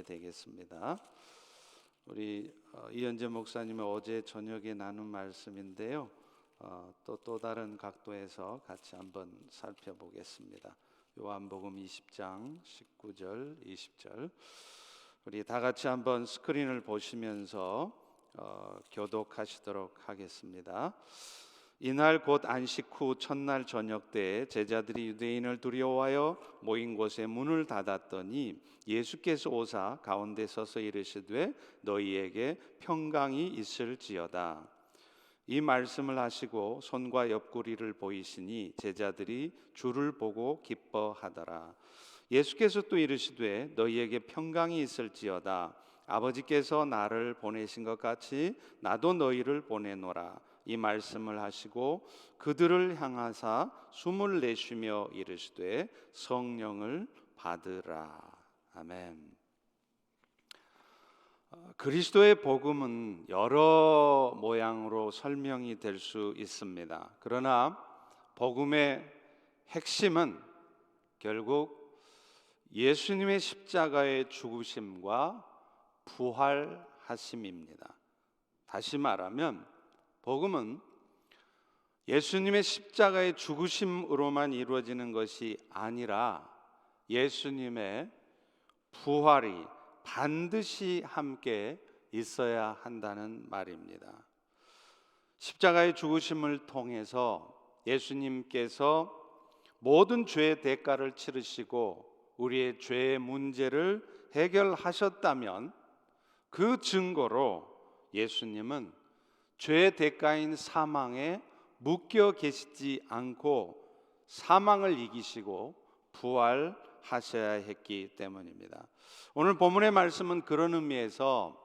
되겠습니다. 우리 이현재 목사님의 어제 저녁에 나눈 말씀인데요. 또 다른 각도에서 같이 한번 살펴보겠습니다. 요한복음 20장 19절 20절 우리 다 같이 한번 스크린을 보시면서 교독하시도록 하겠습니다. 이날 곧 안식 후 첫날 저녁 때에 제자들이 유대인을 두려워하여 모인 곳에 문을 닫았더니 예수께서 오사 가운데 서서 이르시되 너희에게 평강이 있을지어다. 이 말씀을 하시고 손과 옆구리를 보이시니 제자들이 주를 보고 기뻐하더라. 예수께서 또 이르시되 너희에게 평강이 있을지어다. 아버지께서 나를 보내신 것 같이 나도 너희를 보내노라. 이 말씀을 하시고 그들을 향하사 숨을 내쉬며 이르시되 성령을 받으라. 아멘. 그리스도의 복음은 여러 모양으로 설명이 될 수 있습니다. 그러나 복음의 핵심은 결국 예수님의 십자가의 죽으심과 부활하심입니다. 다시 말하면 복음은 예수님의 십자가의 죽으심으로만 이루어지는 것이 아니라 예수님의 부활이 반드시 함께 있어야 한다는 말입니다. 십자가의 죽으심을 통해서 예수님께서 모든 죄의 대가를 치르시고 우리의 죄의 문제를 해결하셨다면 그 증거로 예수님은 죄의 대가인 사망에 묶여 계시지 않고 사망을 이기시고 부활하셔야 했기 때문입니다. 오늘 본문의 말씀은 그런 의미에서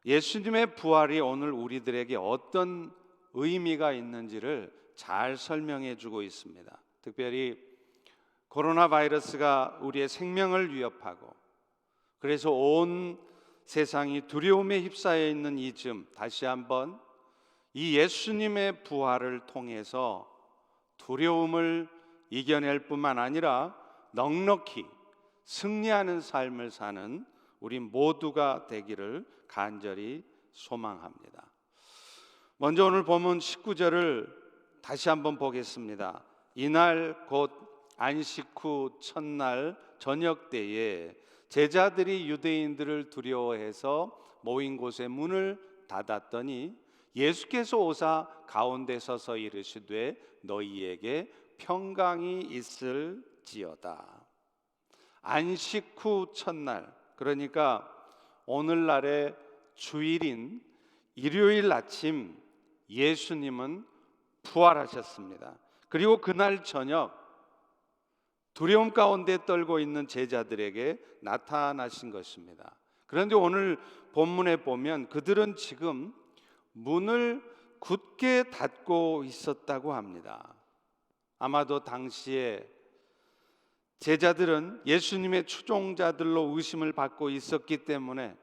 예수님의 부활이 오늘 우리들에게 어떤 의미가 있는지를 잘 설명해 주고 있습니다. 특별히 코로나 바이러스가 우리의 생명을 위협하고 그래서 온 세상이 두려움에 휩싸여 있는 이 즈음 다시 한번 이 예수님의 부활을 통해서 두려움을 이겨낼 뿐만 아니라 넉넉히 승리하는 삶을 사는 우리 모두가 되기를 간절히 소망합니다. 먼저 오늘 본문 19절을 다시 한번 보겠습니다. 이날 곧 안식 후 첫날 저녁 때에 제자들이 유대인들을 두려워해서 모인 곳에 문을 닫았더니 예수께서 오사 가운데 서서 이르시되 너희에게 평강이 있을지어다. 안식 후 첫날, 그러니까 오늘날의 주일인 일요일 아침 예수님은 부활하셨습니다. 그리고 그날 저녁 두려움 가운데 떨고 있는 제자들에게 나타나신 것입니다. 그런데 오늘 본문에 보면 그들은 지금 문을 굳게 닫고 있었다고 합니다. 아마도 당시에 제자들은 예수님의 추종자들로 의심을 받고 있었기 때문에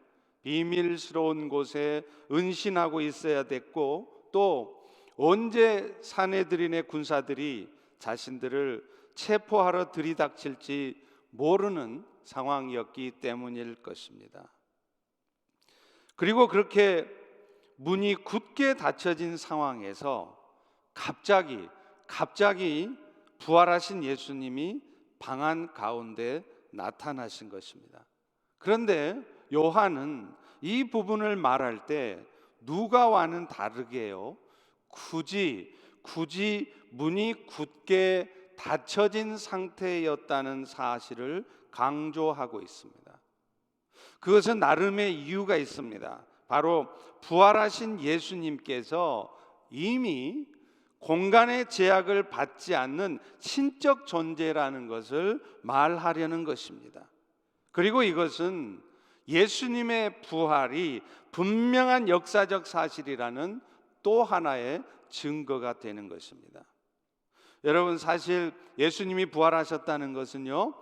비밀스러운 곳에 은신하고 있어야 됐고 또 언제 사내들인의 군사들이 자신들을 체포하러 들이닥칠지 모르는 상황이었기 때문일 것입니다. 그리고 그렇게 문이 굳게 닫혀진 상황에서 갑자기 부활하신 예수님이 방 안 가운데 나타나신 것입니다. 그런데 요한은 이 부분을 말할 때 누가와는 다르게요, 굳이 문이 굳게 닫혀진 상태였다는 사실을 강조하고 있습니다. 그것은 나름의 이유가 있습니다. 바로 부활하신 예수님께서 이미 공간의 제약을 받지 않는 신적 존재라는 것을 말하려는 것입니다. 그리고 이것은 예수님의 부활이 분명한 역사적 사실이라는 또 하나의 증거가 되는 것입니다. 여러분, 사실 예수님이 부활하셨다는 것은요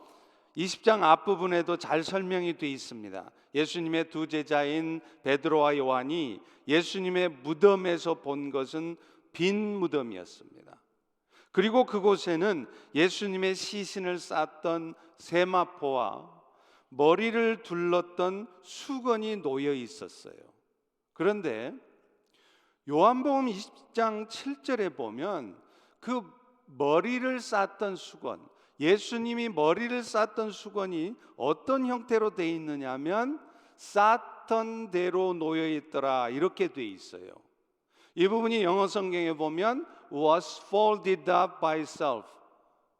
20장 앞부분에도 잘 설명이 되어 있습니다. 예수님의 두 제자인 베드로와 요한이 예수님의 무덤에서 본 것은 빈 무덤이었습니다. 그리고 그곳에는 예수님의 시신을 쌌던 세마포와 머리를 둘렀던 수건이 놓여 있었어요. 그런데 요한복음 20장 7절에 보면 그 머리를 쌌던 수건, 예수님이 머리를 쌌던 수건이 어떤 형태로 되어 있느냐 하면 쌌던 대로 놓여 있더라, 이렇게 되어 있어요. 이 부분이 영어 성경에 보면 was folded up by itself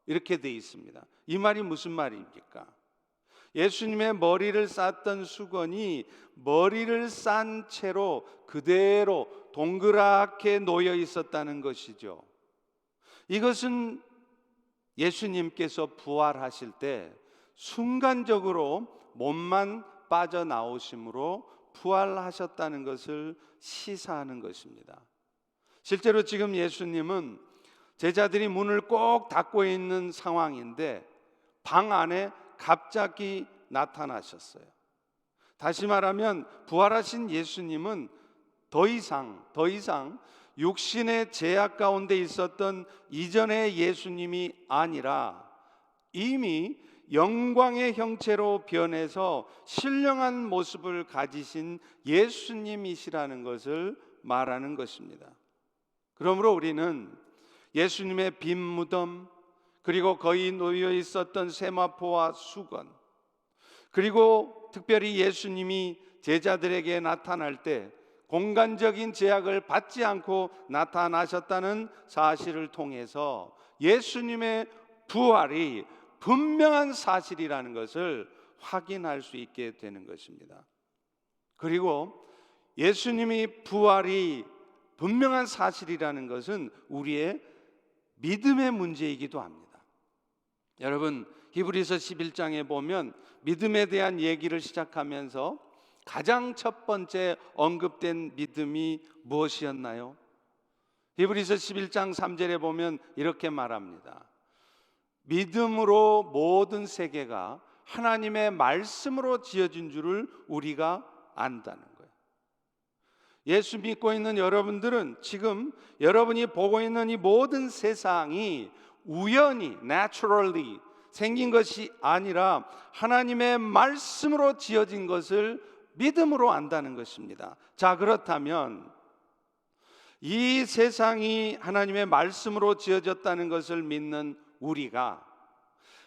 이렇게 되어 있습니다. 이 말이 무슨 말입니까? 예수님의 머리를 쌌던 수건이 머리를 싼 채로 그대로 동그랗게 놓여 있었다는 것이죠. 이것은 예수님께서 부활하실 때 순간적으로 몸만 빠져나오심으로 부활하셨다는 것을 시사하는 것입니다. 실제로 지금 예수님은 제자들이 문을 꼭 닫고 있는 상황인데 방 안에 갑자기 나타나셨어요. 다시 말하면 부활하신 예수님은 더 이상 육신의 제약 가운데 있었던 이전의 예수님이 아니라 이미 영광의 형체로 변해서 신령한 모습을 가지신 예수님이시라는 것을 말하는 것입니다. 그러므로 우리는 예수님의 빈 무덤, 그리고 거의 놓여 있었던 세마포와 수건, 그리고 특별히 예수님이 제자들에게 나타날 때 공간적인 제약을 받지 않고 나타나셨다는 사실을 통해서 예수님의 부활이 분명한 사실이라는 것을 확인할 수 있게 되는 것입니다. 그리고 예수님이 부활이 분명한 사실이라는 것은 우리의 믿음의 문제이기도 합니다. 여러분, 히브리서 11장에 보면 믿음에 대한 얘기를 시작하면서 가장 첫 번째 언급된 믿음이 무엇이었나요? 히브리서 11장 3절에 보면 이렇게 말합니다. 믿음으로 모든 세계가 하나님의 말씀으로 지어진 줄을 우리가 안다는 거예요. 예수 믿고 있는 여러분들은 지금 여러분이 보고 있는 이 모든 세상이 우연히, naturally 생긴 것이 아니라 하나님의 말씀으로 지어진 것을 믿음으로 안다는 것입니다. 자, 그렇다면 이 세상이 하나님의 말씀으로 지어졌다는 것을 믿는 우리가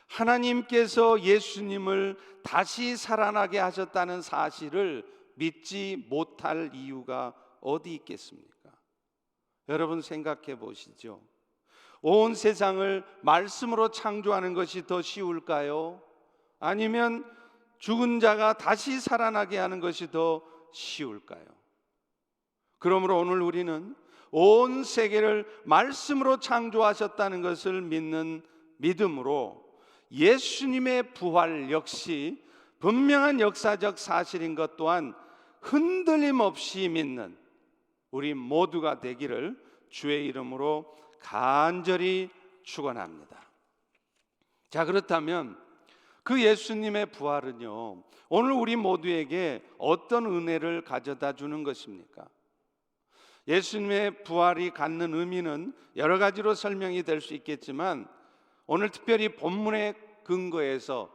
하나님께서 예수님을 다시 살아나게 하셨다는 사실을 믿지 못할 이유가 어디 있겠습니까? 여러분 생각해 보시죠. 온 세상을 말씀으로 창조하는 것이 더 쉬울까요? 아니면 죽은 자가 다시 살아나게 하는 것이 더 쉬울까요? 그러므로 오늘 우리는 온 세계를 말씀으로 창조하셨다는 것을 믿는 믿음으로 예수님의 부활 역시 분명한 역사적 사실인 것 또한 흔들림 없이 믿는 우리 모두가 되기를 주의 이름으로 간절히 축원합니다. 자, 그렇다면 그 예수님의 부활은요, 오늘 우리 모두에게 어떤 은혜를 가져다 주는 것입니까? 예수님의 부활이 갖는 의미는 여러 가지로 설명이 될 수 있겠지만 오늘 특별히 본문의 근거에서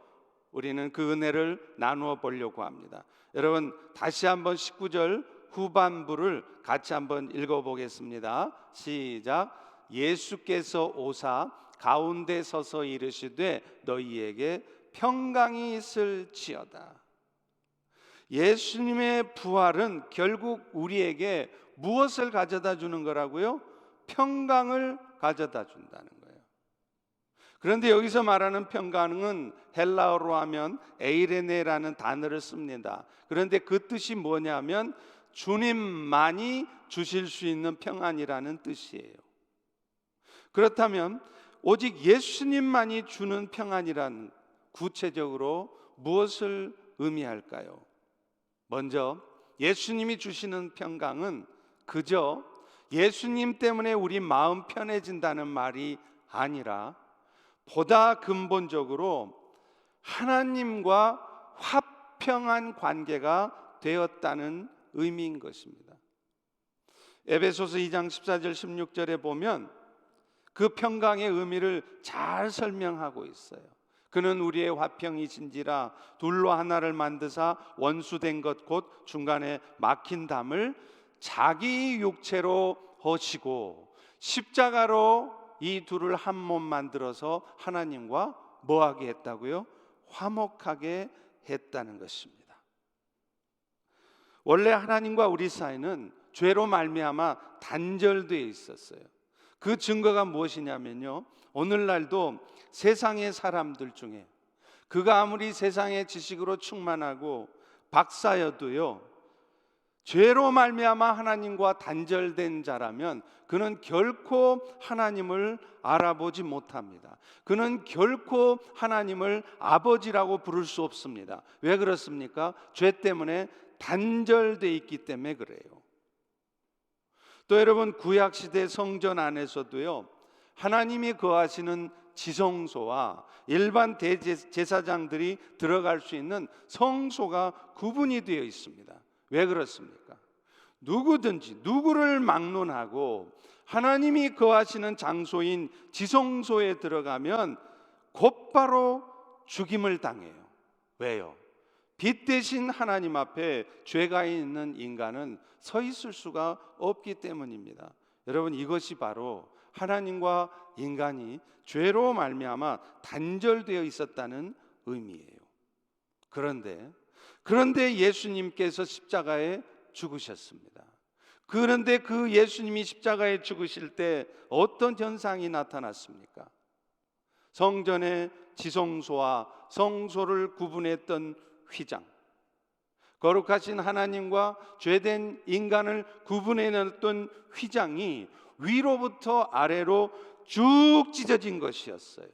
우리는 그 은혜를 나누어 보려고 합니다. 여러분 다시 한번 19절 후반부를 같이 한번 읽어보겠습니다. 시작. 예수께서 오사 가운데 서서 이르시되 너희에게 평강이 있을지어다. 예수님의 부활은 결국 우리에게 무엇을 가져다 주는 거라고요? 평강을 가져다 준다는 거예요. 그런데 여기서 말하는 평강은 헬라어로 하면 에이레네라는 단어를 씁니다. 그런데 그 뜻이 뭐냐면 주님만이 주실 수 있는 평안이라는 뜻이에요. 그렇다면 오직 예수님만이 주는 평안이란 구체적으로 무엇을 의미할까요? 먼저 예수님이 주시는 평강은 그저 예수님 때문에 우리 마음 편해진다는 말이 아니라 보다 근본적으로 하나님과 화평한 관계가 되었다는 의미인 것입니다. 에베소서 2장 14절 16절에 보면 그 평강의 의미를 잘 설명하고 있어요. 그는 우리의 화평이신지라 둘로 하나를 만드사 원수된 것 곧 중간에 막힌 담을 자기 육체로 허시고 십자가로 이 둘을 한 몸 만들어서 하나님과 뭐하게 했다고요? 화목하게 했다는 것입니다. 원래 하나님과 우리 사이는 죄로 말미암아 단절되어 있었어요. 그 증거가 무엇이냐면요, 오늘날도 세상의 사람들 중에 그가 아무리 세상의 지식으로 충만하고 박사여도요, 죄로 말미암아 하나님과 단절된 자라면 그는 결코 하나님을 알아보지 못합니다. 그는 결코 하나님을 아버지라고 부를 수 없습니다. 왜 그렇습니까? 죄 때문에 단절돼 있기 때문에 그래요. 또 여러분, 구약시대 성전 안에서도요, 하나님이 거하시는 지성소와 일반 대제사장들이 들어갈 수 있는 성소가 구분이 되어 있습니다. 왜 그렇습니까? 누구든지 누구를 막론하고 하나님이 거하시는 장소인 지성소에 들어가면 곧바로 죽임을 당해요. 왜요? 빛 대신 하나님 앞에 죄가 있는 인간은 서 있을 수가 없기 때문입니다. 여러분, 이것이 바로 하나님과 인간이 죄로 말미암아 단절되어 있었다는 의미예요. 그런데 예수님께서 십자가에 죽으셨습니다. 그런데 그 예수님이 십자가에 죽으실 때 어떤 현상이 나타났습니까? 성전의 지성소와 성소를 구분했던 휘장, 거룩하신 하나님과 죄된 인간을 구분해냈던 휘장이 위로부터 아래로 쭉 찢어진 것이었어요.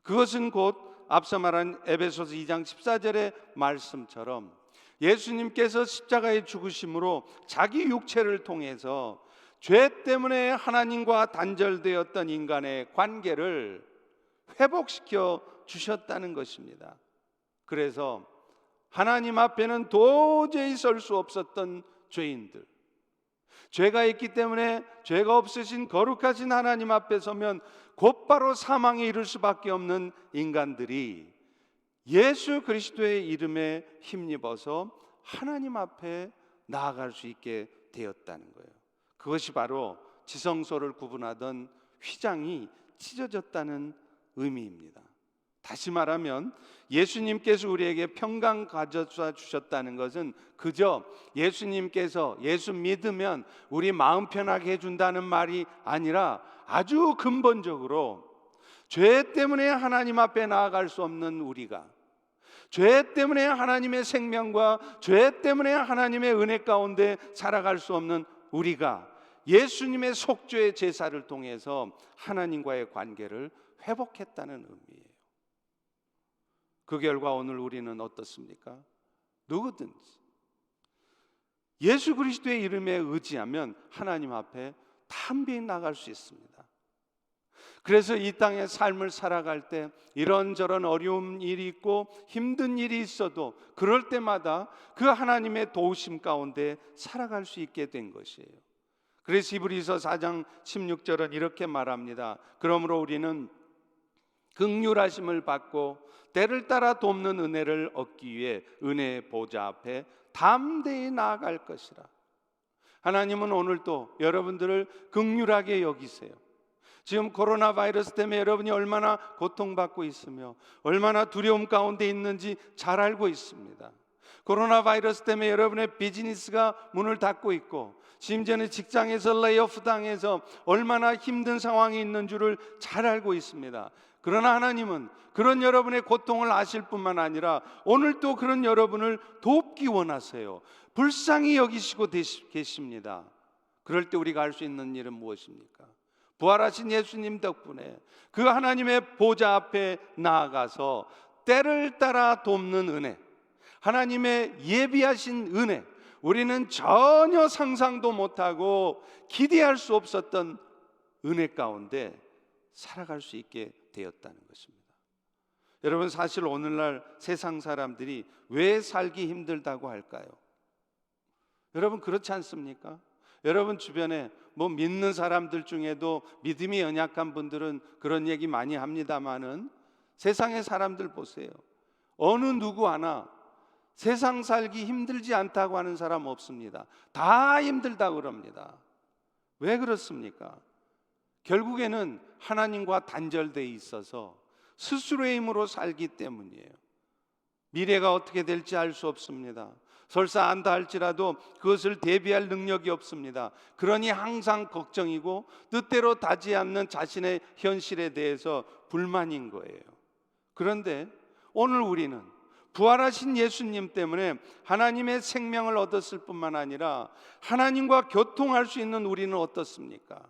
그것은 곧 앞서 말한 에베소서 2장 14절의 말씀처럼 예수님께서 십자가에 죽으심으로 자기 육체를 통해서 죄 때문에 하나님과 단절되었던 인간의 관계를 회복시켜 주셨다는 것입니다. 그래서 하나님 앞에는 도저히 설 수 없었던 죄인들, 죄가 있기 때문에 죄가 없으신 거룩하신 하나님 앞에 서면 곧바로 사망에 이를 수밖에 없는 인간들이 예수 그리스도의 이름에 힘입어서 하나님 앞에 나아갈 수 있게 되었다는 거예요. 그것이 바로 지성소를 구분하던 휘장이 찢어졌다는 의미입니다. 다시 말하면 예수님께서 우리에게 평강 가져다 주셨다는 것은 그저 예수님께서 예수 믿으면 우리 마음 편하게 해준다는 말이 아니라 아주 근본적으로 죄 때문에 하나님 앞에 나아갈 수 없는 우리가, 죄 때문에 하나님의 생명과 죄 때문에 하나님의 은혜 가운데 살아갈 수 없는 우리가 예수님의 속죄의 제사를 통해서 하나님과의 관계를 회복했다는 의미예요. 그 결과 오늘 우리는 어떻습니까? 누구든지 예수 그리스도의 이름에 의지하면 하나님 앞에 담대히 나갈 수 있습니다. 그래서 이 땅의 삶을 살아갈 때 이런저런 어려운 일이 있고 힘든 일이 있어도 그럴 때마다 그 하나님의 도우심 가운데 살아갈 수 있게 된 것이에요. 그래서 히브리서 4장 16절은 이렇게 말합니다. 그러므로 우리는 긍휼하심을 받고 때를 따라 돕는 은혜를 얻기 위해 은혜의 보좌 앞에 담대히 나아갈 것이라. 하나님은 오늘도 여러분들을 긍휼하게 여기세요. 지금 코로나 바이러스 때문에 여러분이 얼마나 고통받고 있으며 얼마나 두려움 가운데 있는지 잘 알고 있습니다. 코로나 바이러스 때문에 여러분의 비즈니스가 문을 닫고 있고 심지어는 직장에서 레이오프 당해서 얼마나 힘든 상황이 있는 줄을 잘 알고 있습니다. 그러나 하나님은 그런 여러분의 고통을 아실 뿐만 아니라 오늘도 그런 여러분을 돕기 원하세요. 불쌍히 여기시고 계십니다. 그럴 때 우리가 할 수 있는 일은 무엇입니까? 부활하신 예수님 덕분에 그 하나님의 보좌 앞에 나아가서 때를 따라 돕는 은혜, 하나님의 예비하신 은혜, 우리는 전혀 상상도 못하고 기대할 수 없었던 은혜 가운데 살아갈 수 있게 되었다는 것입니다. 여러분, 사실 오늘날 세상 사람들이 왜 살기 힘들다고 할까요? 여러분, 그렇지 않습니까? 여러분 주변에 믿는 사람들 중에도 믿음이 연약한 분들은 그런 얘기 많이 합니다마는 세상의 사람들 보세요. 어느 누구 하나 세상 살기 힘들지 않다고 하는 사람 없습니다. 다 힘들다고 그럽니다. 왜 그렇습니까? 결국에는 하나님과 단절되어 있어서 스스로의 힘으로 살기 때문이에요. 미래가 어떻게 될지 알 수 없습니다. 설사 안다 할지라도 그것을 대비할 능력이 없습니다. 그러니 항상 걱정이고 뜻대로 되지 않는 자신의 현실에 대해서 불만인 거예요. 그런데 오늘 우리는 부활하신 예수님 때문에 하나님의 생명을 얻었을 뿐만 아니라 하나님과 교통할 수 있는 우리는 어떻습니까?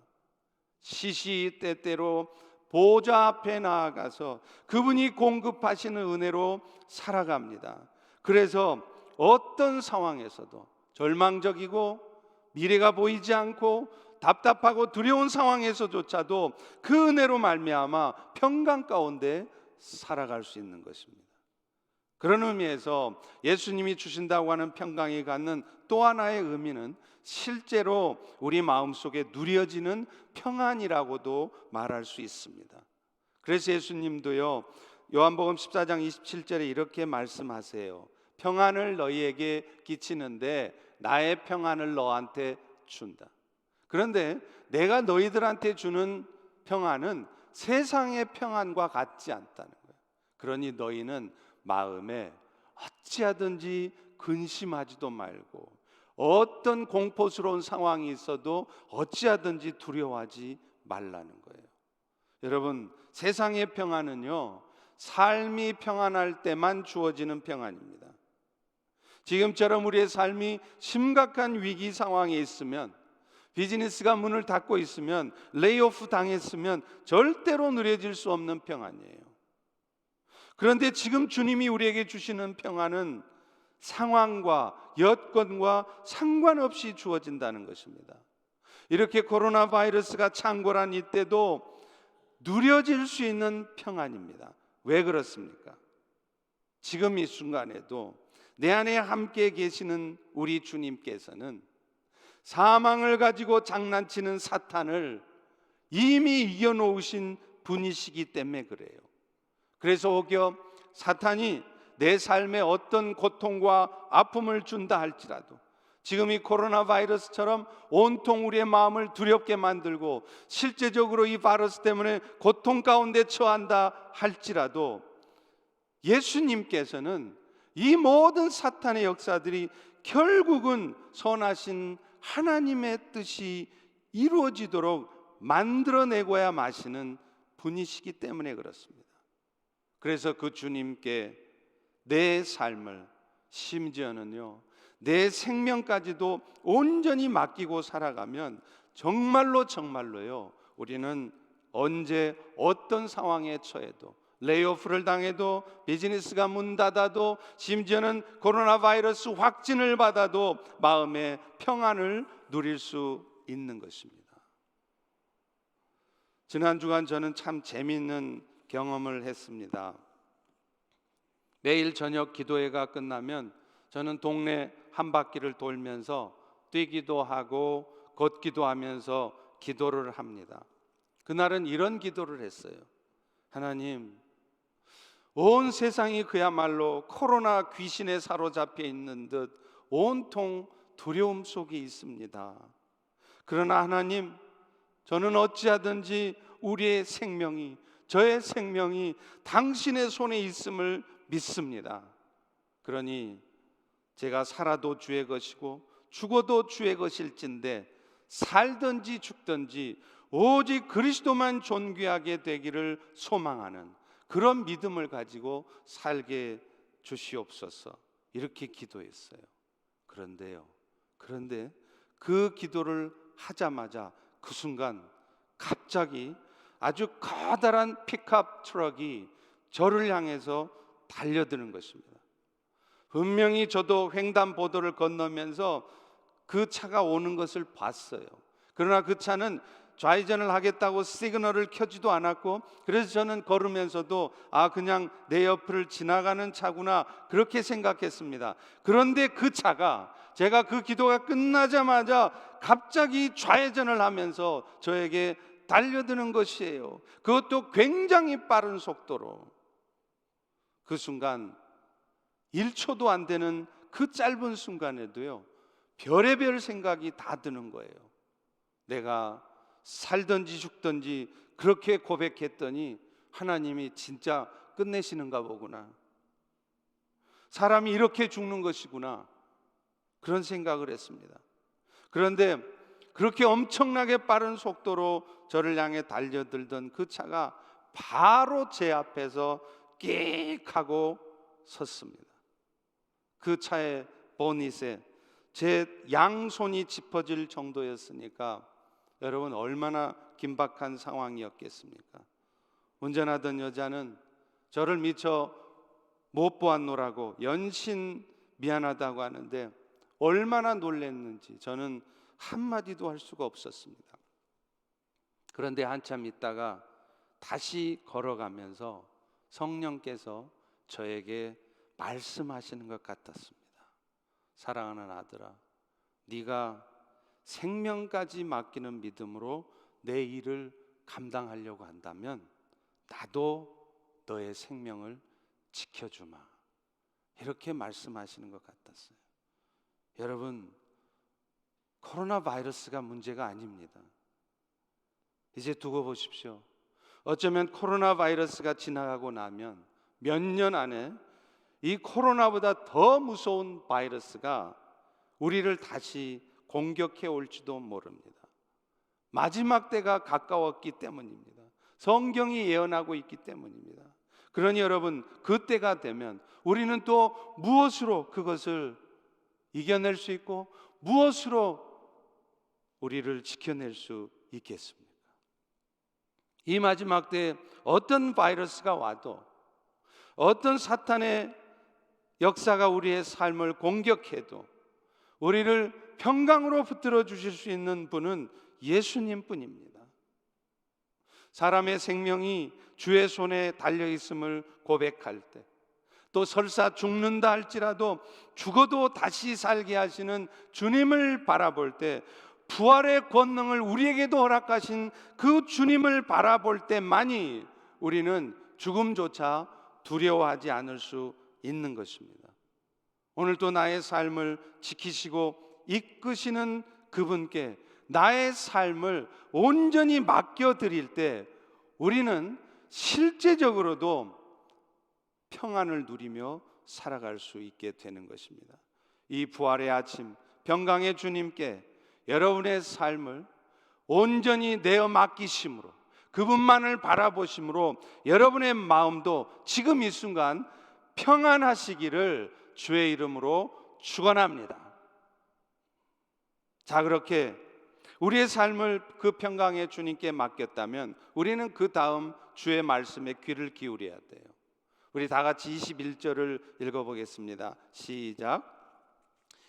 시시때때로 보좌 앞에 나아가서 그분이 공급하시는 은혜로 살아갑니다. 그래서 어떤 상황에서도 절망적이고 미래가 보이지 않고 답답하고 두려운 상황에서조차도 그 은혜로 말미암아 평강 가운데 살아갈 수 있는 것입니다. 그런 의미에서 예수님이 주신다고 하는 평강이 갖는 또 하나의 의미는 실제로 우리 마음속에 누려지는 평안이라고도 말할 수 있습니다. 그래서 예수님도요, 요한복음 14장 27절에 이렇게 말씀하세요. 평안을 너희에게 끼치는데 나의 평안을 너한테 준다. 그런데 내가 너희들한테 주는 평안은 세상의 평안과 같지 않다는 거예요. 그러니 너희는 마음에 어찌하든지 근심하지도 말고 어떤 공포스러운 상황이 있어도 어찌하든지 두려워하지 말라는 거예요. 여러분, 세상의 평안은요, 삶이 평안할 때만 주어지는 평안입니다. 지금처럼 우리의 삶이 심각한 위기 상황에 있으면, 비즈니스가 문을 닫고 있으면, 레이오프 당했으면 절대로 누려질 수 없는 평안이에요. 그런데 지금 주님이 우리에게 주시는 평안은 상황과 여건과 상관없이 주어진다는 것입니다. 이렇게 코로나 바이러스가 창궐한 이때도 누려질 수 있는 평안입니다. 왜 그렇습니까? 지금 이 순간에도 내 안에 함께 계시는 우리 주님께서는 사망을 가지고 장난치는 사탄을 이미 이겨놓으신 분이시기 때문에 그래요. 그래서 혹여 사탄이 내 삶에 어떤 고통과 아픔을 준다 할지라도, 지금 이 코로나 바이러스처럼 온통 우리의 마음을 두렵게 만들고 실제적으로 이 바이러스 때문에 고통 가운데 처한다 할지라도, 예수님께서는 이 모든 사탄의 역사들이 결국은 선하신 하나님의 뜻이 이루어지도록 만들어내고야 마시는 분이시기 때문에 그렇습니다. 그래서 그 주님께 내 삶을, 심지어는요 내 생명까지도 온전히 맡기고 살아가면 정말로요 우리는 언제 어떤 상황에 처해도, 레이오프를 당해도, 비즈니스가 문 닫아도, 심지어는 코로나 바이러스 확진을 받아도 마음의 평안을 누릴 수 있는 것입니다. 지난 주간 저는 참 재미있는 경험을 했습니다. 매일 저녁 기도회가 끝나면 저는 동네 한 바퀴를 돌면서 뛰기도 하고 걷기도 하면서 기도를 합니다. 그날은 이런 기도를 했어요. 하나님, 온 세상이 그야말로 코로나 귀신에 사로잡혀 있는 듯 온통 두려움 속에 있습니다. 그러나 하나님, 저는 어찌하든지 우리의 생명이, 저의 생명이 당신의 손에 있음을 믿습니다. 그러니 제가 살아도 주의 것이고 죽어도 주의 것일진데 살든지 죽든지 오직 그리스도만 존귀하게 되기를 소망하는 그런 믿음을 가지고 살게 주시옵소서. 이렇게 기도했어요. 그런데 그 기도를 하자마자 그 순간 갑자기 아주 커다란 픽업 트럭이 저를 향해서 달려드는 것입니다. 분명히 저도 횡단보도를 건너면서 그 차가 오는 것을 봤어요. 그러나 그 차는 좌회전을 하겠다고 시그널을 켜지도 않았고, 그래서 저는 걸으면서도 그냥 내 옆을 지나가는 차구나 그렇게 생각했습니다. 그런데 그 차가 제가 그 기도가 끝나자마자 갑자기 좌회전을 하면서 저에게 달려드는 것이에요. 그것도 굉장히 빠른 속도로. 그 순간 1초도 안 되는 그 짧은 순간에도요, 별의별 생각이 다 드는 거예요. 내가 살든지 죽든지 그렇게 고백했더니 하나님이 진짜 끝내시는가 보구나. 사람이 이렇게 죽는 것이구나. 그런 생각을 했습니다. 그런데 그렇게 엄청나게 빠른 속도로 저를 향해 달려들던 그 차가 바로 제 앞에서 끽 하고 섰습니다. 그 차의 보닛에 제 양손이 짚어질 정도였으니까 여러분 얼마나 긴박한 상황이었겠습니까? 운전하던 여자는 저를 미처 못 보았노라고 연신 미안하다고 하는데 얼마나 놀랐는지 저는 한마디도 할 수가 없었습니다. 그런데 한참 있다가 다시 걸어가면서 성령께서 저에게 말씀하시는 것 같았습니다. 사랑하는 아들아, 네가 생명까지 맡기는 믿음으로 내 일을 감당하려고 한다면 나도 너의 생명을 지켜주마. 이렇게 말씀하시는 것 같았어요. 여러분, 코로나 바이러스가 문제가 아닙니다. 이제 두고 보십시오. 어쩌면 코로나 바이러스가 지나가고 나면 몇 년 안에 이 코로나보다 더 무서운 바이러스가 우리를 다시 공격해 올지도 모릅니다. 마지막 때가 가까웠기 때문입니다. 성경이 예언하고 있기 때문입니다. 그러니 여러분, 그때가 되면 우리는 또 무엇으로 그것을 이겨낼 수 있고 무엇으로 우리를 지켜낼 수 있겠습니까? 이 마지막 때에 어떤 바이러스가 와도, 어떤 사탄의 역사가 우리의 삶을 공격해도 우리를 평강으로 붙들어 주실 수 있는 분은 예수님 뿐입니다. 사람의 생명이 주의 손에 달려 있음을 고백할 때, 또 설사 죽는다 할지라도 죽어도 다시 살게 하시는 주님을 바라볼 때, 부활의 권능을 우리에게도 허락하신 그 주님을 바라볼 때만이 우리는 죽음조차 두려워하지 않을 수 있는 것입니다. 오늘도 나의 삶을 지키시고 이끄시는 그분께 나의 삶을 온전히 맡겨드릴 때 우리는 실제적으로도 평안을 누리며 살아갈 수 있게 되는 것입니다. 이 부활의 아침, 평강의 주님께 여러분의 삶을 온전히 내어 맡기심으로, 그분만을 바라보심으로 여러분의 마음도 지금 이 순간 평안하시기를 주의 이름으로 축원합니다. 자, 그렇게 우리의 삶을 그 평강의 주님께 맡겼다면 우리는 그 다음 주의 말씀에 귀를 기울여야 돼요. 우리 다 같이 21절을 읽어보겠습니다. 시작.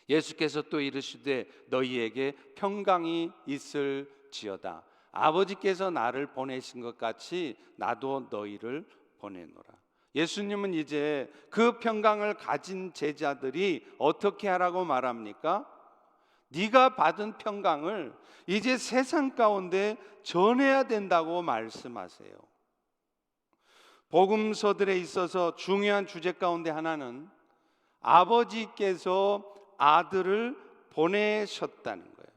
예수께서 또 이르시되 너희에게 평강이 있을지어다. 아버지께서 나를 보내신 것 같이 나도 너희를 보내노라. 예수님은 이제 그 평강을 가진 제자들이 어떻게 하라고 말합니까? 네가 받은 평강을 이제 세상 가운데 전해야 된다고 말씀하세요. 복음서들에 있어서 중요한 주제 가운데 하나는 아버지께서 아들을 보내셨다는 거예요.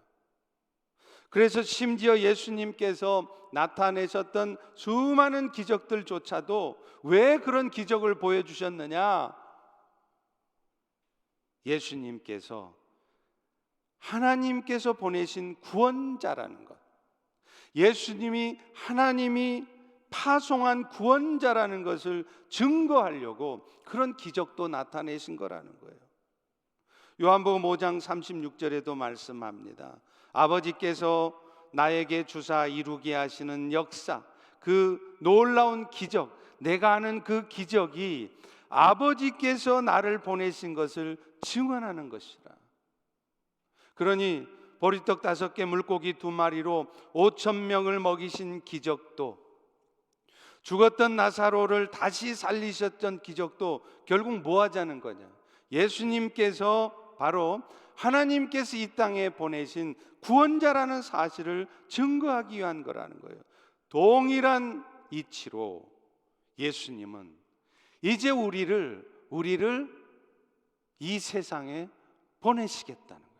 그래서 심지어 예수님께서 나타내셨던 수많은 기적들조차도 왜 그런 기적을 보여주셨느냐? 예수님께서 하나님께서 보내신 구원자라는 것, 예수님이 하나님이 파송한 구원자라는 것을 증거하려고 그런 기적도 나타내신 거라는 거예요. 요한복음 5장 36절에도 말씀합니다. 아버지께서 나에게 주사 이루게 하시는 역사, 그 놀라운 기적, 내가 아는 그 기적이 아버지께서 나를 보내신 것을 증언하는 것이라. 그러니 보리떡 5개 물고기 2마리로 5,000명을 먹이신 기적도, 죽었던 나사로를 다시 살리셨던 기적도 결국 뭐 하자는 거냐? 예수님께서 바로 하나님께서 이 땅에 보내신 구원자라는 사실을 증거하기 위한 거라는 거예요. 동일한 이치로 예수님은 이제 우리를 이 세상에 보내시겠다는 거예요.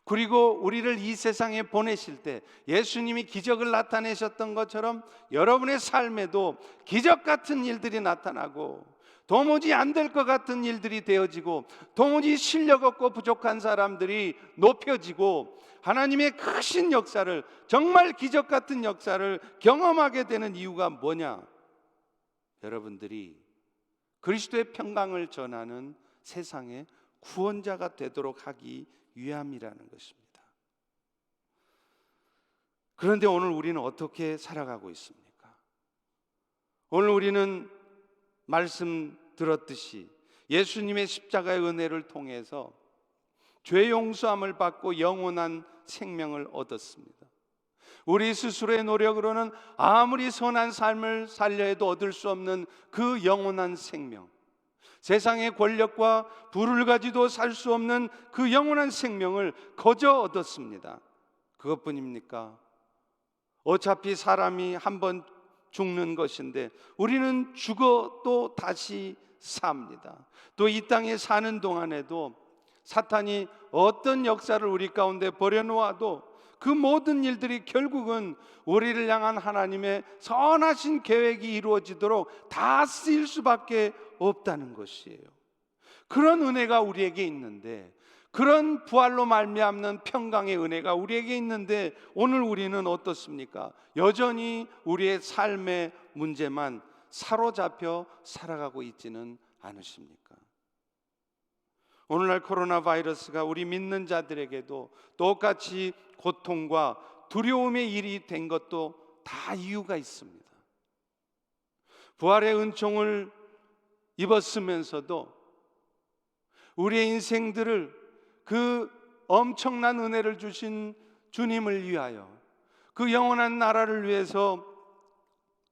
그리고 우리를 이 세상에 보내실 때 예수님이 기적을 나타내셨던 것처럼 여러분의 삶에도 기적 같은 일들이 나타나고 도무지 안 될 것 같은 일들이 되어지고 도무지 실력 없고 부족한 사람들이 높여지고 하나님의 크신 역사를, 정말 기적 같은 역사를 경험하게 되는 이유가 뭐냐? 여러분들이 그리스도의 평강을 전하는 세상의 구원자가 되도록 하기 위함이라는 것입니다. 그런데 오늘 우리는 어떻게 살아가고 있습니까? 오늘 우리는 말씀 들었듯이 예수님의 십자가의 은혜를 통해서 죄 용서함을 받고 영원한 생명을 얻었습니다. 우리 스스로의 노력으로는 아무리 선한 삶을 살려 해도 얻을 수 없는 그 영원한 생명, 세상의 권력과 부를 가지도 살 수 없는 그 영원한 생명을 거저 얻었습니다. 그것뿐입니까? 어차피 사람이 한 번 죽는 것인데 우리는 죽어 또 다시 삽니다. 또 이 땅에 사는 동안에도 사탄이 어떤 역사를 우리 가운데 벌여놓아도 그 모든 일들이 결국은 우리를 향한 하나님의 선하신 계획이 이루어지도록 다 쓰일 수밖에 없다는 것이에요. 그런 은혜가 우리에게 있는데, 그런 부활로 말미암는 평강의 은혜가 우리에게 있는데 오늘 우리는 어떻습니까? 여전히 우리의 삶의 문제만 사로잡혀 살아가고 있지는 않으십니까? 오늘날 코로나 바이러스가 우리 믿는 자들에게도 똑같이 고통과 두려움의 일이 된 것도 다 이유가 있습니다. 부활의 은총을 입었으면서도 우리의 인생들을 그 엄청난 은혜를 주신 주님을 위하여, 그 영원한 나라를 위해서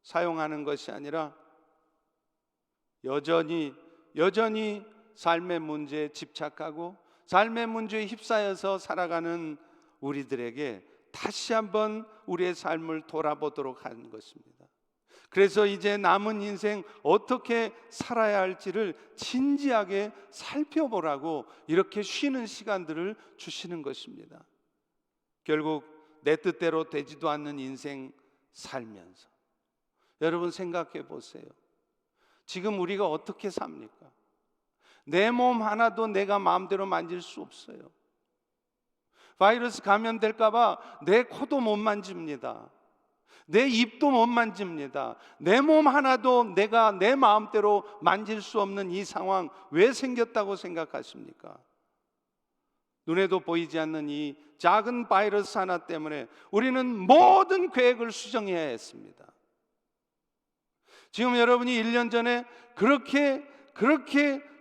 사용하는 것이 아니라 여전히 삶의 문제에 집착하고 삶의 문제에 휩싸여서 살아가는 우리들에게 다시 한번 우리의 삶을 돌아보도록 하는 것입니다. 그래서 이제 남은 인생 어떻게 살아야 할지를 진지하게 살펴보라고 이렇게 쉬는 시간들을 주시는 것입니다. 결국 내 뜻대로 되지도 않는 인생 살면서 여러분 생각해 보세요. 지금 우리가 어떻게 삽니까? 내 몸 하나도 내가 마음대로 만질 수 없어요. 바이러스 감염될까 봐 내 코도 못 만집니다. 내 입도 못 만집니다. 내 몸 하나도 내가 내 마음대로 만질 수 없는 이 상황 왜 생겼다고 생각하십니까? 눈에도 보이지 않는 이 작은 바이러스 하나 때문에 우리는 모든 계획을 수정해야 했습니다. 지금 여러분이 1년 전에 그렇게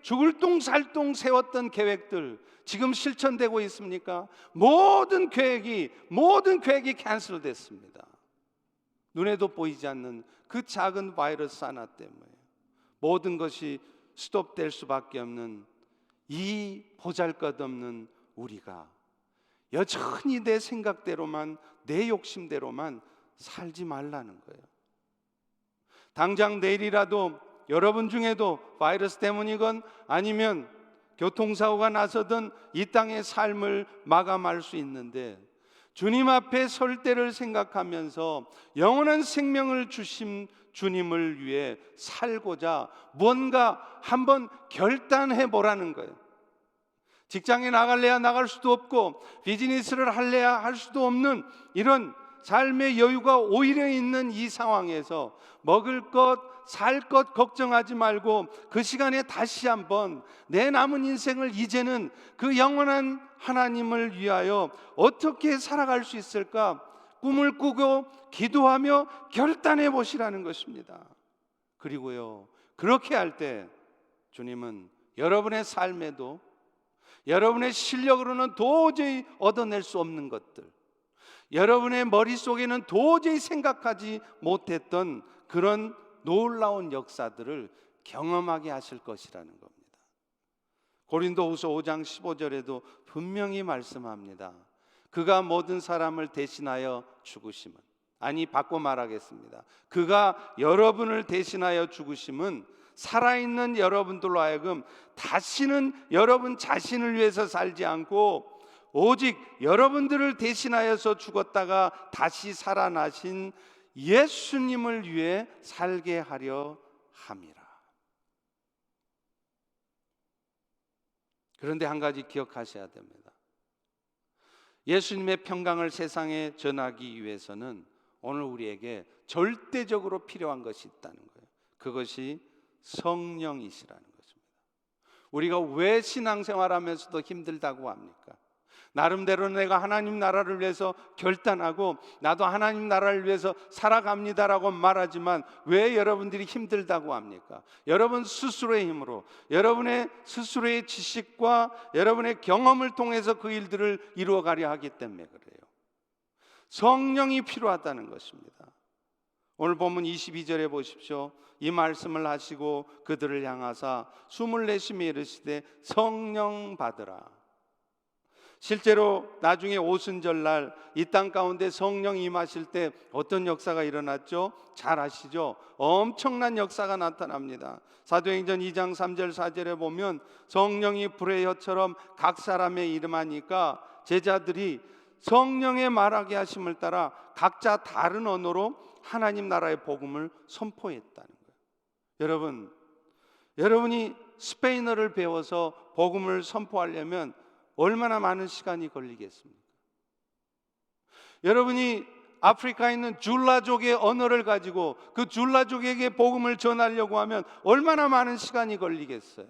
죽을 똥살똥 세웠던 계획들 지금 실천되고 있습니까? 모든 계획이 캔슬됐습니다. 눈에도 보이지 않는 그 작은 바이러스 하나 때문에 모든 것이 스톱될 수밖에 없는 이 보잘것없는 우리가 여전히 내 생각대로만, 내 욕심대로만 살지 말라는 거예요. 당장 내일이라도 여러분 중에도 바이러스 때문이건 아니면 교통사고가 나서든 이 땅의 삶을 마감할 수 있는데 주님 앞에 설 때를 생각하면서 영원한 생명을 주신 주님을 위해 살고자 뭔가 한번 결단해 보라는 거예요. 직장에 나갈래야 나갈 수도 없고 비즈니스를 할래야 할 수도 없는 이런 삶의 여유가 오히려 있는 이 상황에서 먹을 것, 살 것 걱정하지 말고 그 시간에 다시 한번 내 남은 인생을 이제는 그 영원한 하나님을 위하여 어떻게 살아갈 수 있을까 꿈을 꾸고 기도하며 결단해 보시라는 것입니다. 그리고요, 그렇게 할 때 주님은 여러분의 삶에도 여러분의 실력으로는 도저히 얻어낼 수 없는 것들, 여러분의 머릿속에는 도저히 생각하지 못했던 그런 놀라운 역사들을 경험하게 하실 것이라는 겁니다. 고린도후서 5장 15절에도 분명히 말씀합니다. 그가 모든 사람을 대신하여 죽으심은, 아니 바꿔 말하겠습니다. 그가 여러분을 대신하여 죽으심은 살아있는 여러분들로 하여금 다시는 여러분 자신을 위해서 살지 않고 오직 여러분들을 대신하여서 죽었다가 다시 살아나신 예수님을 위해 살게 하려 함이라. 그런데 한 가지 기억하셔야 됩니다. 예수님의 평강을 세상에 전하기 위해서는 오늘 우리에게 절대적으로 필요한 것이 있다는 거예요. 그것이 성령이시라는 것입니다. 우리가 왜 신앙생활하면서도 힘들다고 합니까? 나름대로 내가 하나님 나라를 위해서 결단하고 나도 하나님 나라를 위해서 살아갑니다라고 말하지만 왜 여러분들이 힘들다고 합니까? 여러분 스스로의 힘으로, 여러분의 스스로의 지식과 여러분의 경험을 통해서 그 일들을 이루어가려 하기 때문에 그래요. 성령이 필요하다는 것입니다. 오늘 본문 22절에 보십시오. 이 말씀을 하시고 그들을 향하사 숨을 내쉬며 이르시되 성령 받으라. 실제로 나중에 오순절날 이 땅 가운데 성령이 임하실 때 어떤 역사가 일어났죠? 잘 아시죠? 엄청난 역사가 나타납니다. 사도행전 2장 3절 4절에 보면 성령이 불의 혀처럼 각 사람의 임하니까 제자들이 성령의 말하게 하심을 따라 각자 다른 언어로 하나님 나라의 복음을 선포했다는 거예요. 여러분이 스페인어를 배워서 복음을 선포하려면 얼마나 많은 시간이 걸리겠습니까? 여러분이 아프리카에 있는 줄라족의 언어를 가지고 그 줄라족에게 복음을 전하려고 하면 얼마나 많은 시간이 걸리겠어요?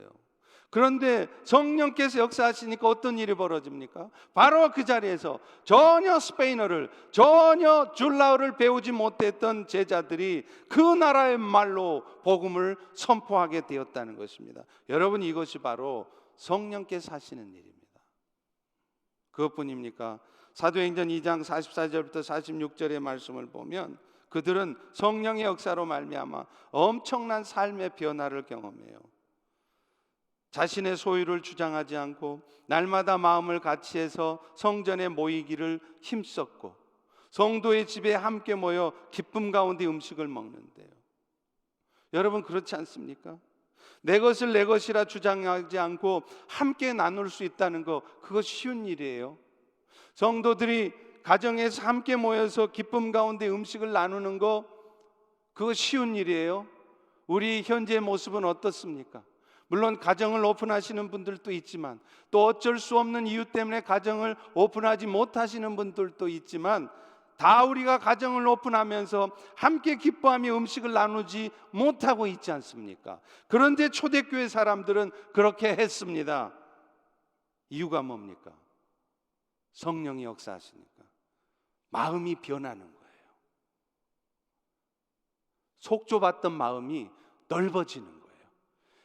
그런데 성령께서 역사하시니까 어떤 일이 벌어집니까? 바로 그 자리에서 전혀 스페인어를, 전혀 줄라어를 배우지 못했던 제자들이 그 나라의 말로 복음을 선포하게 되었다는 것입니다. 여러분, 이것이 바로 성령께서 하시는 일입니다. 그것뿐입니까? 사도행전 2장 44절부터 46절의 말씀을 보면 그들은 성령의 역사로 말미암아 엄청난 삶의 변화를 경험해요. 자신의 소유를 주장하지 않고 날마다 마음을 같이해서 성전에 모이기를 힘썼고 성도의 집에 함께 모여 기쁨 가운데 음식을 먹는데요. 여러분, 그렇지 않습니까? 내 것을 내 것이라 주장하지 않고 함께 나눌 수 있다는 거, 그거 쉬운 일이에요. 성도들이 가정에서 함께 모여서 기쁨 가운데 음식을 나누는 거, 그거 쉬운 일이에요. 우리 현재의 모습은 어떻습니까? 물론 가정을 오픈하시는 분들도 있지만 또 어쩔 수 없는 이유 때문에 가정을 오픈하지 못하시는 분들도 있지만 다 우리가 가정을 오픈하면서 함께 기뻐하며 음식을 나누지 못하고 있지 않습니까? 그런데 초대교회 사람들은 그렇게 했습니다. 이유가 뭡니까? 성령이 역사하시니까 마음이 변하는 거예요. 속 좁았던 마음이 넓어지는 거예요.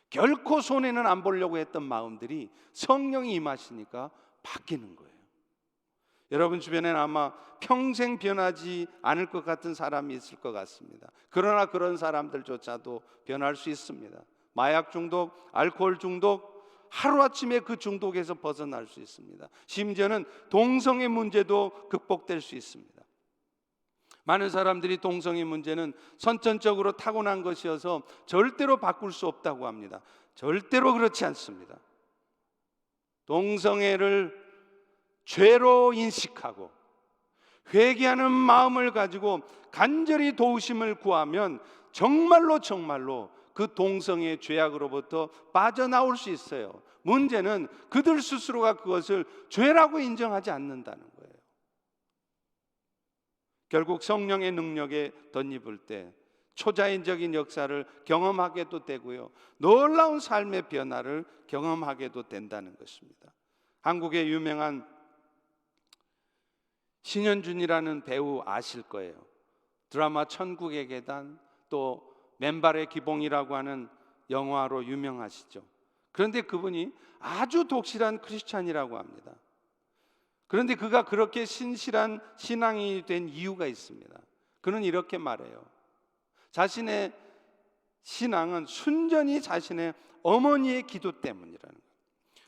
결코 손해는 안 보려고 했던 마음들이 성령이 임하시니까 바뀌는 거예요. 여러분 주변에는 아마 평생 변하지 않을 것 같은 사람이 있을 것 같습니다. 그러나 그런 사람들조차도 변할 수 있습니다. 마약 중독, 알코올 중독, 하루아침에 그 중독에서 벗어날 수 있습니다. 심지어는 동성애 문제도 극복될 수 있습니다. 많은 사람들이 동성애 문제는 선천적으로 타고난 것이어서 절대로 바꿀 수 없다고 합니다. 절대로 그렇지 않습니다. 동성애를 죄로 인식하고 회개하는 마음을 가지고 간절히 도우심을 구하면 정말로 그 동성애의 죄악으로부터 빠져나올 수 있어요. 문제는 그들 스스로가 그것을 죄라고 인정하지 않는다는 거예요. 결국 성령의 능력에 덧입을 때 초자연적인 역사를 경험하게도 되고요, 놀라운 삶의 변화를 경험하게도 된다는 것입니다. 한국의 유명한 신현준이라는 배우 아실 거예요. 드라마 천국의 계단, 또 맨발의 기봉이라고 하는 영화로 유명하시죠. 그런데 그분이 아주 독실한 크리스찬이라고 합니다. 그런데 그가 그렇게 신실한 신앙이 된 이유가 있습니다. 그는 이렇게 말해요. 자신의 신앙은 순전히 자신의 어머니의 기도 때문이라는 거예요.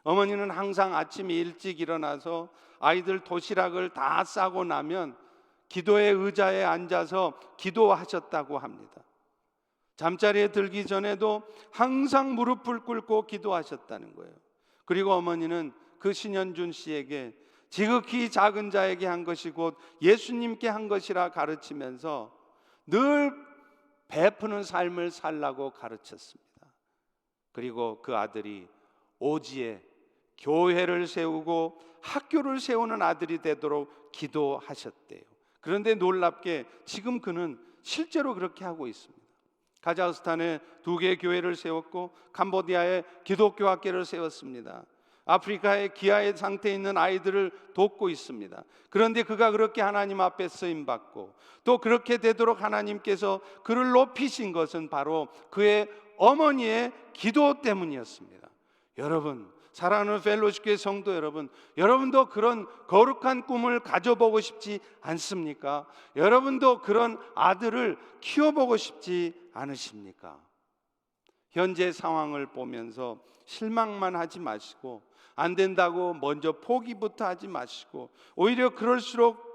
어머니는 항상 아침에 일찍 일어나서 아이들 도시락을 다 싸고 나면 기도의 의자에 앉아서 기도하셨다고 합니다. 잠자리에 들기 전에도 항상 무릎을 꿇고 기도하셨다는 거예요. 그리고 어머니는 그 신현준 씨에게 지극히 작은 자에게 한 것이 곧 예수님께 한 것이라 가르치면서 늘 베푸는 삶을 살라고 가르쳤습니다. 그리고 그 아들이 오지에 교회를 세우고 학교를 세우는 아들이 되도록 기도하셨대요. 그런데 놀랍게 지금 그는 실제로 그렇게 하고 있습니다. 카자흐스탄에 2개의 교회를 세웠고 캄보디아에 기독교 학교를 세웠습니다. 아프리카에 기아의 상태에 있는 아이들을 돕고 있습니다. 그런데 그가 그렇게 하나님 앞에 쓰임받고 또 그렇게 되도록 하나님께서 그를 높이신 것은 바로 그의 어머니의 기도 때문이었습니다. 여러분, 사랑하는 펠로시교회 성도 여러분, 여러분도 그런 거룩한 꿈을 가져보고 싶지 않습니까? 여러분도 그런 아들을 키워보고 싶지 않으십니까? 현재 상황을 보면서 실망만 하지 마시고 안 된다고 먼저 포기부터 하지 마시고 오히려 그럴수록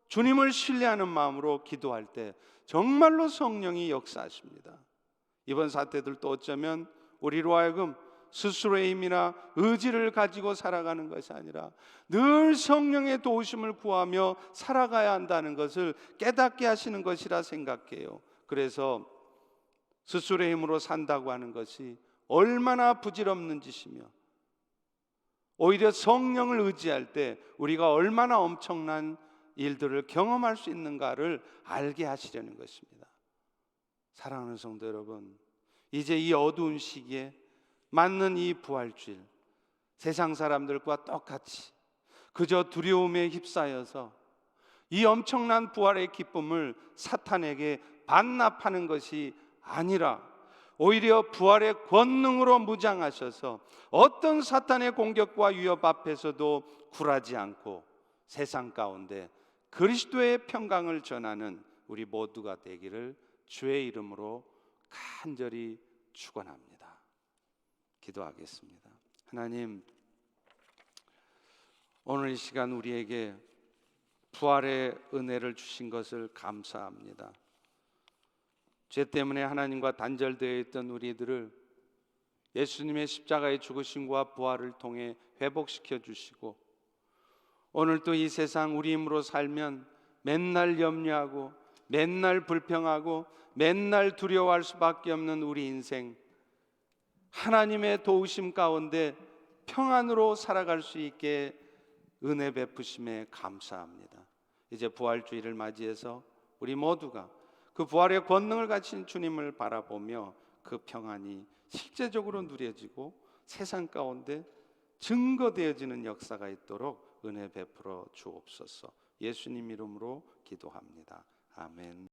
주님을 신뢰하는 마음으로 기도할 때 정말로 성령이 역사하십니다. 이번 사태들도 어쩌면 우리로 하여금 스스로의 힘이나 의지를 가지고 살아가는 것이 아니라 늘 성령의 도우심을 구하며 살아가야 한다는 것을 깨닫게 하시는 것이라 생각해요. 그래서 스스로의 힘으로 산다고 하는 것이 얼마나 부질없는 짓이며 오히려 성령을 의지할 때 우리가 얼마나 엄청난 일들을 경험할 수 있는가를 알게 하시려는 것입니다. 사랑하는 성도 여러분, 이제 이 어두운 시기에 맞는 이 부활주일, 세상 사람들과 똑같이 그저 두려움에 휩싸여서 이 엄청난 부활의 기쁨을 사탄에게 반납하는 것이 아니라 오히려 부활의 권능으로 무장하셔서 어떤 사탄의 공격과 위협 앞에서도 굴하지 않고 세상 가운데 그리스도의 평강을 전하는 우리 모두가 되기를 주의 이름으로 간절히 축원합니다. 기도하겠습니다. 하나님, 오늘 이 시간 우리에게 부활의 은혜를 주신 것을 감사합니다. 죄 때문에 하나님과 단절되어 있던 우리들을 예수님의 십자가의 죽으심과 부활을 통해 회복시켜 주시고 오늘 또 이 세상 우리 힘으로 살면 맨날 염려하고 맨날 불평하고 맨날 두려워할 수밖에 없는 우리 인생, 하나님의 도우심 가운데 평안으로 살아갈 수 있게 은혜 베푸심에 감사합니다. 이제 부활주의를 맞이해서 우리 모두가 그 부활의 권능을 가진 주님을 바라보며 그 평안이 실제적으로 누려지고 세상 가운데 증거되어지는 역사가 있도록 은혜 베풀어 주옵소서. 예수님 이름으로 기도합니다. 아멘.